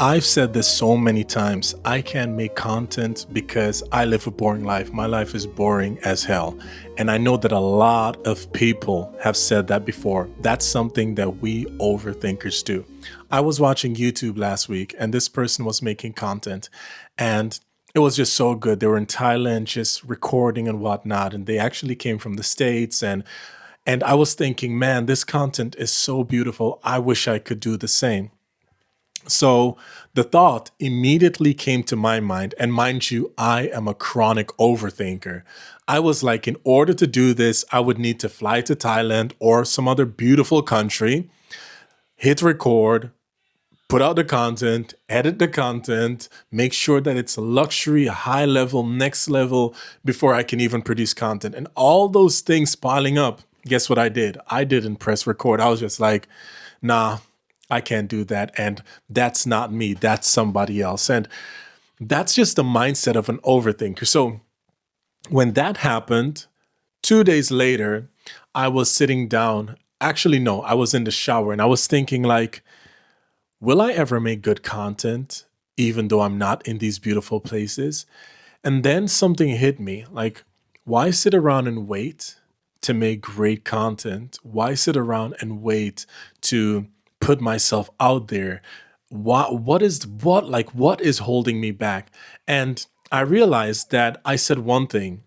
I've said this so many times. I can't make content because I live a boring life. My life is boring as hell. And I know that a lot of people have said that before. That's something that we overthinkers do. I was watching YouTube last week and this person was making content and it was just so good. They were in Thailand just recording and whatnot. And they actually came from the States and I was thinking, man, this content is so beautiful. I wish I could do the same. So the thought immediately came to my mind. And mind you, I am a chronic overthinker. I was like, in order to do this, I would need to fly to Thailand or some other beautiful country, hit record, put out the content, edit the content, make sure that it's a luxury, a high level, next level before I can even produce content. And all those things piling up, guess what I did? I didn't press record. I was just like, nah, I can't do that. And that's not me. That's somebody else. And that's just the mindset of an overthinker. So when that happened, 2 days later, I was sitting down. Actually, no, I was in the shower and I was thinking, like, will I ever make good content, even though I'm not in these beautiful places? And then something hit me like, why sit around and wait to make great content? Why sit around and wait to put myself out there? What is holding me back? And I realized that I said one thing: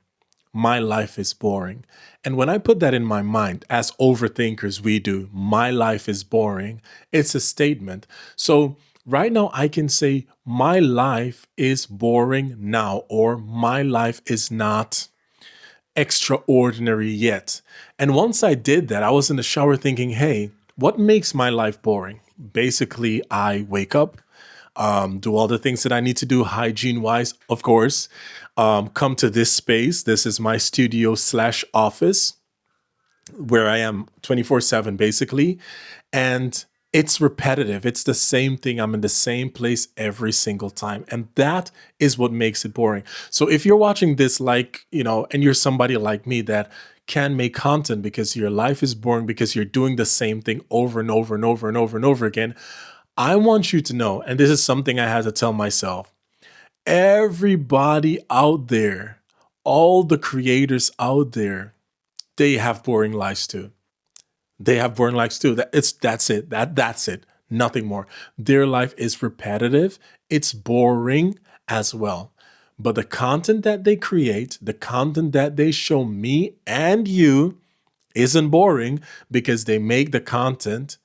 my life is boring. And when I put that in my mind, as overthinkers we do, my life is boring, it's a statement. So right now I can say my life is boring now, or my life is not extraordinary yet. And once I did that, I was in the shower thinking, hey, what makes my life boring? Basically, I wake up, do all the things that I need to do hygiene wise, of course. Come to this space. This is my studio slash office where I am 24/7 basically. And it's repetitive. It's the same thing. I'm in the same place every single time. And that is what makes it boring. So if you're watching this, like, and you're somebody like me that can make content because your life is boring, because you're doing the same thing over and over and over and over and over again, I want you to know, and this is something I had to tell myself: everybody out there, all the creators out there, they have boring lives too. They have boring lives too. That's it. That's it. Nothing more. Their life is repetitive. It's boring as well. But the content that they create, the content that they show me and you, isn't boring because they make the content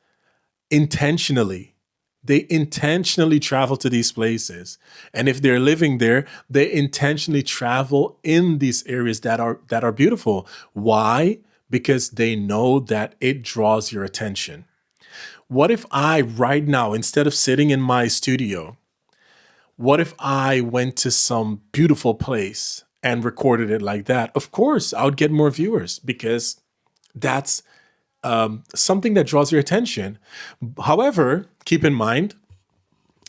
intentionally. They intentionally travel to these places. And if they're living there, they intentionally travel in these areas that are beautiful. Why? Because they know that it draws your attention. What if I right now, instead of sitting in my studio, what if I went to some beautiful place and recorded it like that? Of course, I would get more viewers because that's something that draws your attention. However, keep in mind,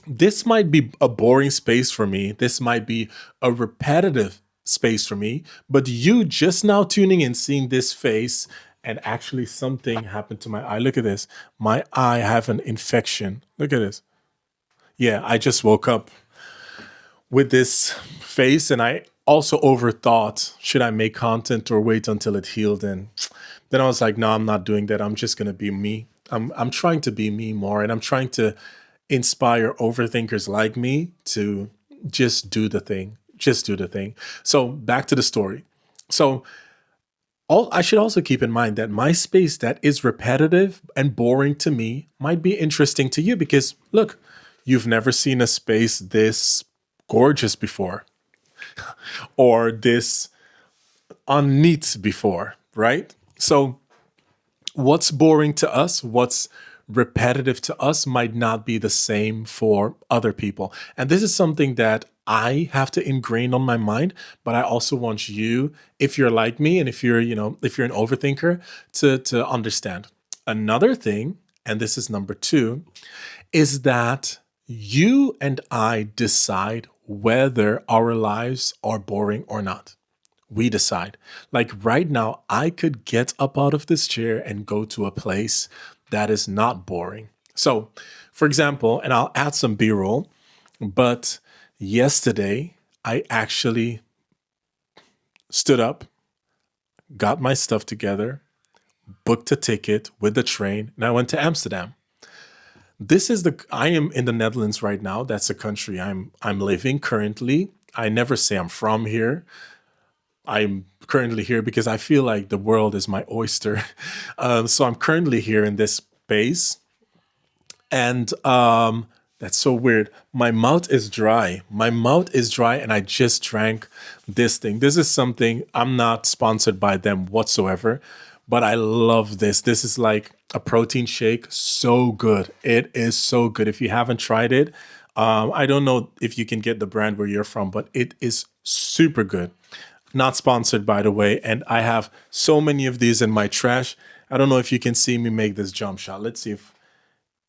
this might be a boring space for me. This might be a repetitive space for me. But you just now tuning in, seeing this face, and actually something happened to my eye. Look at this. My eye have an infection. Look at this. Yeah, I just woke up with this face and I also overthought, should I make content or wait until it healed? And then I was like, no, I'm not doing that. I'm just gonna be me. I'm trying to be me more, and I'm trying to inspire overthinkers like me to just do the thing. Just do the thing. So back to the story. So I should also keep in mind that my space that is repetitive and boring to me might be interesting to you because look, you've never seen a space this gorgeous before or this unneat before, right? So what's boring to us, what's repetitive to us might not be the same for other people. And this is something that I have to ingrain on my mind, but I also want you, if you're like me and if you're an overthinker, to understand. Another thing, and this is number 2, is that you and I decide whether our lives are boring or not. We decide. Like right now, I could get up out of this chair and go to a place that is not boring. So, for example, and I'll add some B roll, but yesterday I actually stood up, got my stuff together, booked a ticket with the train, and I went to Amsterdam. I am in the Netherlands right now. That's the country I'm living currently. I never say I'm from here. I'm currently here because I feel like the world is my oyster. So I'm currently here in this space, and that's so weird. My mouth is dry. My mouth is dry, and I just drank this thing. This is something, I'm not sponsored by them whatsoever, but I love this. This is like a protein shake. So good. It is so good. If you haven't tried it, I don't know if you can get the brand where you're from, but it is super good. Not sponsored, by the way. And I have so many of these in my trash. I don't know if you can see me make this jump shot. Let's see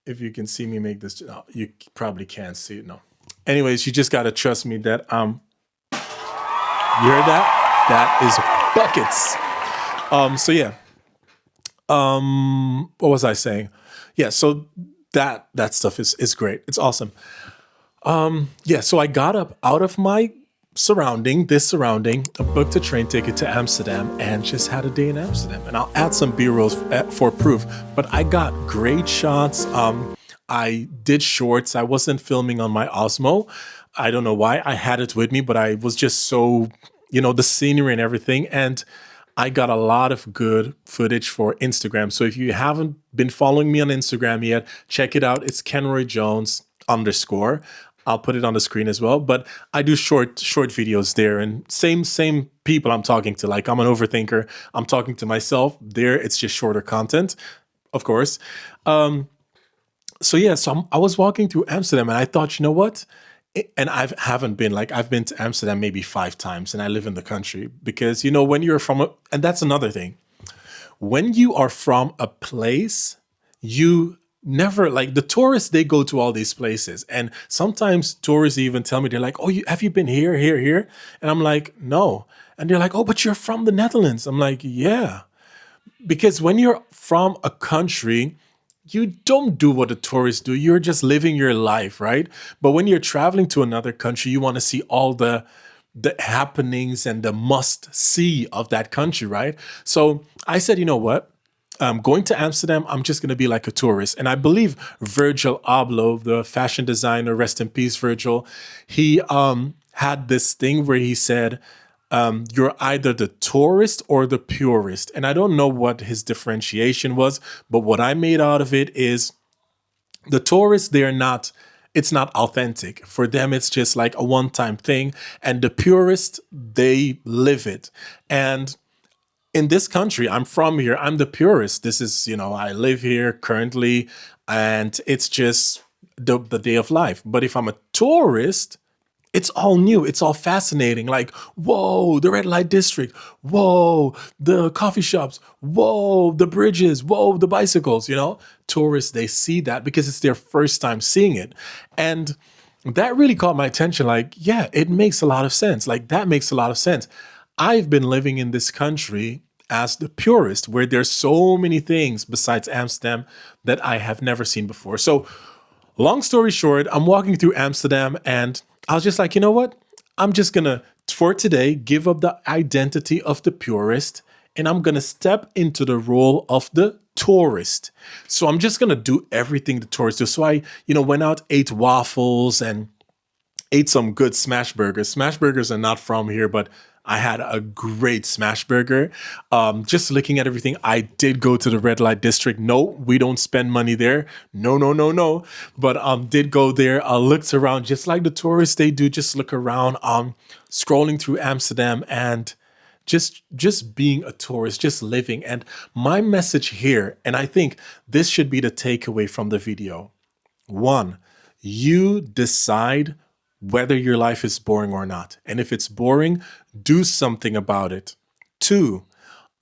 if you can see me make this. No, you probably can't see it. No. Anyways, you just gotta trust me that you heard that? That is buckets. So yeah. What was I saying? Yeah, so that stuff is great. It's awesome. Yeah, so I got up out of my surrounding, booked a train ticket to Amsterdam, and just had a day in Amsterdam. And I'll add some B-rolls for proof. But I got great shots. I did shorts. I wasn't filming on my Osmo. I don't know why. I had it with me, but I was just so, the scenery and everything. And I got a lot of good footage for Instagram. So if you haven't been following me on Instagram yet, check it out. It's Kenroy Jones _ I'll put it on the screen as well. But I do short videos there, and same people I'm talking to. Like, I'm an overthinker. I'm talking to myself. There, it's just shorter content, of course. So yeah, I was walking through Amsterdam, and I thought, you know what? And haven't been, like, I've been to Amsterdam maybe 5 times, and I live in the country because when you're from and that's another thing. When you are from a place, you never, like, the tourists, they go to all these places, and sometimes tourists even tell me, they're like, "Oh, have you been here, here, here?" And I'm like, "No." And they're like, "Oh, but you're from the Netherlands." I'm like, "Yeah." Because when you're from a country, you don't do what the tourists do. You're just living your life, right? But when you're traveling to another country, you want to see all the happenings and the must see of that country, right? So I said, you know what? Going to Amsterdam, I'm just going to be like a tourist. And I believe Virgil Abloh, the fashion designer, rest in peace, Virgil, he had this thing where he said, you're either the tourist or the purist. And I don't know what his differentiation was, but what I made out of it is the tourists, it's not authentic. For them, it's just like a one-time thing. And the purists, they live it. And in this country, I'm from here, I'm the purist. This is, I live here currently, and it's just the day of life. But if I'm a tourist, it's all new. It's all fascinating. Like, whoa, the red light district. Whoa, the coffee shops. Whoa, the bridges. Whoa, the bicycles. Tourists, they see that because it's their first time seeing it. And that really caught my attention. Like, yeah, it makes a lot of sense. Like, that makes a lot of sense. I've been living in this country as the purist, where there's so many things besides Amsterdam that I have never seen before. So, long story short, I'm walking through Amsterdam, and I was just like, you know what? I'm just going to, for today, give up the identity of the purist, and I'm going to step into the role of the tourist. So I'm just going to do everything the tourists do. So I, went out, ate waffles, and ate some good smash burgers. Smash burgers are not from here, but I had a great smash burger. Just looking at everything, I did go to the red light district. No, we don't spend money there. No, no, no, no. But did go there. I looked around just like the tourists, they do. Just look around, scrolling through Amsterdam, and just being a tourist, just living. And my message here, and I think this should be the takeaway from the video. 1, you decide whether your life is boring or not. And if it's boring, do something about it. 2,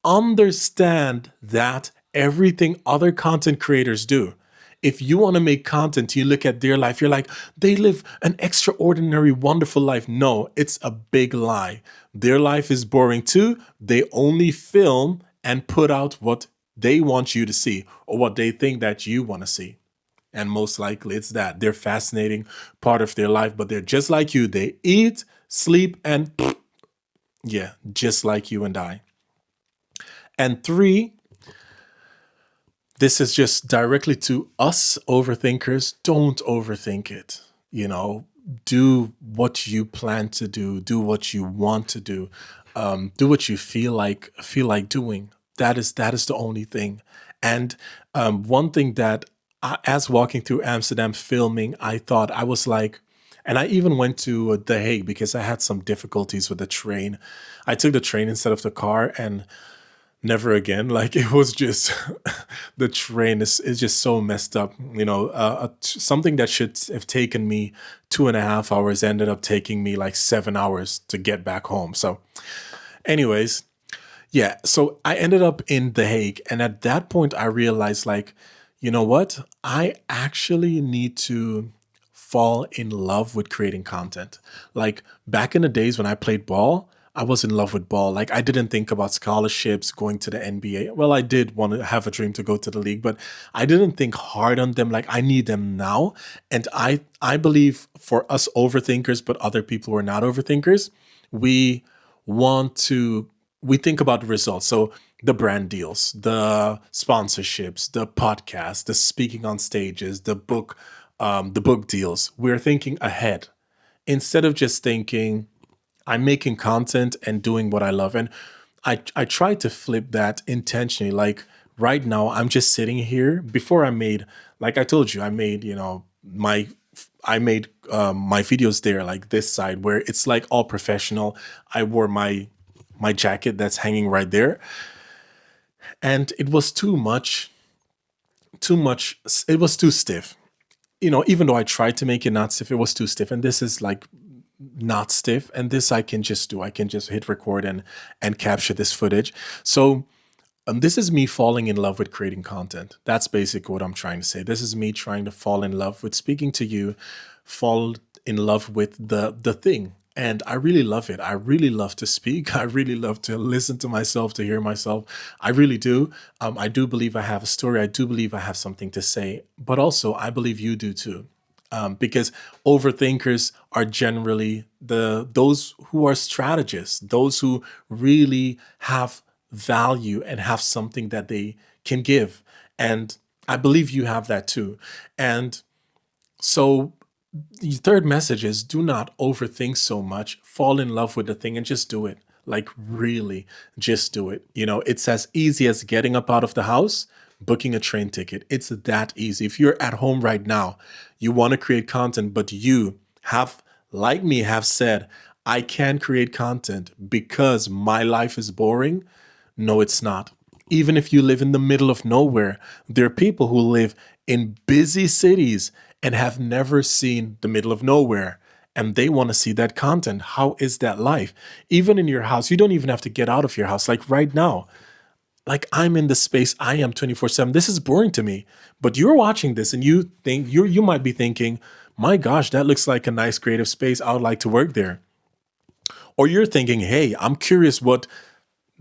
understand that everything other content creators do. If you want to make content, you look at their life, you're like, they live an extraordinary, wonderful life. No, it's a big lie. Their life is boring too. They only film and put out what they want you to see, or what they think that you want to see. And most likely it's that. They're fascinating part of their life, but they're just like you. They eat, sleep, and yeah, just like you and I. And three, this is just directly to us overthinkers. Don't overthink it. You know, do what you plan to do what you want to do what you feel like doing. That is the only thing. And one thing that as walking through Amsterdam filming, I thought I was like, and I even went to The Hague because I had some difficulties with the train. I took the train instead of the car, and never again. Like it was just the train is just so messed up. Something that should have taken me 2.5 hours ended up taking me like 7 hours to get back home. So, anyways, yeah. So I ended up in The Hague, and at that point, I realized like, you know what? I actually need to fall in love with creating content. Like back in the days when I played ball, I was in love with ball. Like I didn't think about scholarships, going to the NBA. Well, I did want to have a dream to go to the league, but I didn't think hard on them. Like I need them now. And I believe for us overthinkers, but other people who are not overthinkers, we want to we think about the results. So the brand deals, the sponsorships, the podcast, the speaking on stages, the book deals. We're thinking ahead instead of just thinking, I'm making content and doing what I love. And I try to flip that intentionally. Like right now, I'm just sitting here. Before I made, like I told you, I made, my videos there, like this side where it's like all professional. I wore my jacket that's hanging right there, and it was too much. It was too stiff. Even though I tried to make it not stiff, it was too stiff. And this is like not stiff, and this I can just do. I can just hit record and capture this footage. So this is me falling in love with creating content. That's basically what I'm trying to say. This is me trying to fall in love with speaking to you, fall in love with the thing. And I really love it. I really love to speak. I really love to listen to myself, to hear myself. I really do. I do believe I have a story. I do believe I have something to say. But also, I believe you do too. Because overthinkers are generally those who are strategists, those who really have value and have something that they can give. And I believe you have that too. And so the third message is do not overthink so much. Fall in love with the thing and just do it. Like, really, just do it. It's as easy as getting up out of the house, booking a train ticket. It's that easy. If you're at home right now, you want to create content, but you have, like me, have said, I can't create content because my life is boring. No, it's not. Even if you live in the middle of nowhere, there are people who live in busy cities and have never seen the middle of nowhere. And they want to see that content. How is that life? Even in your house, you don't even have to get out of your house. Like right now, like I'm in the space I am 24/7. This is boring to me. But you're watching this and you might be thinking, my gosh, that looks like a nice creative space. I would like to work there. Or you're thinking, hey, I'm curious what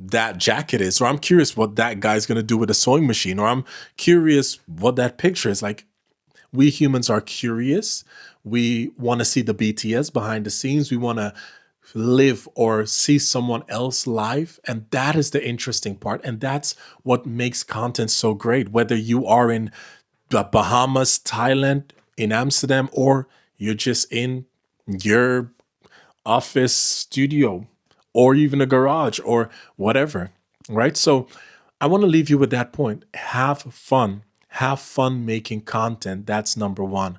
that jacket is, or I'm curious what that guy's going to do with a sewing machine, or I'm curious what that picture is. Like, we humans are curious. We want to see the BTS behind the scenes. We want to live or see someone else live. And that is the interesting part. And that's what makes content so great. Whether you are in the Bahamas, Thailand, in Amsterdam, or you're just in your office studio or even a garage or whatever, right? So I want to leave you with that point. Have fun. Have fun making content. That's number one.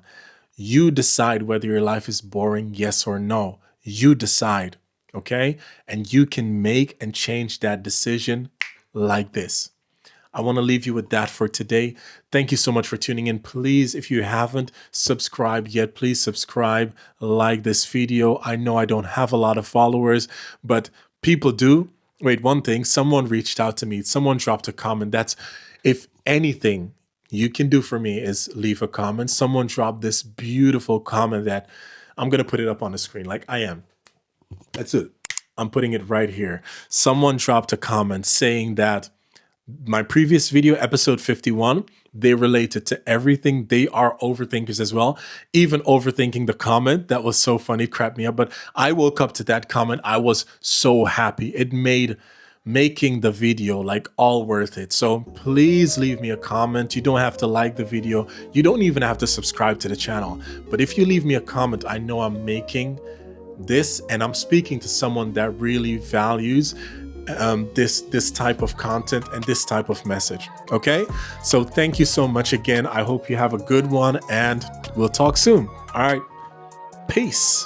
You decide whether your life is boring, yes or no. You decide, okay? And you can make and change that decision like this. I want to leave you with that for today. Thank you so much for tuning in. Please, if you haven't subscribed yet, please subscribe, like this video. I know I don't have a lot of followers, but people do. Wait, one thing, someone reached out to me. Someone dropped a comment. That's, if anything you can do for me is leave a comment. Someone dropped this beautiful comment that I'm going to put it up on the screen like I am. That's it. I'm putting it right here. Someone dropped a comment saying that My previous video, episode 51, they related to everything. They are overthinkers as well, even overthinking the comment. That was so funny, cracked me up. But I woke up to that comment. I was so happy. It made making the video like all worth it. So please leave me a comment. You don't have to like the video. You don't even have to subscribe to the channel. But if you leave me a comment, I know I'm making this and I'm speaking to someone that really values this type of content and this type of message. Okay, so thank you so much again. I hope you have a good one and we'll talk soon. All right, peace.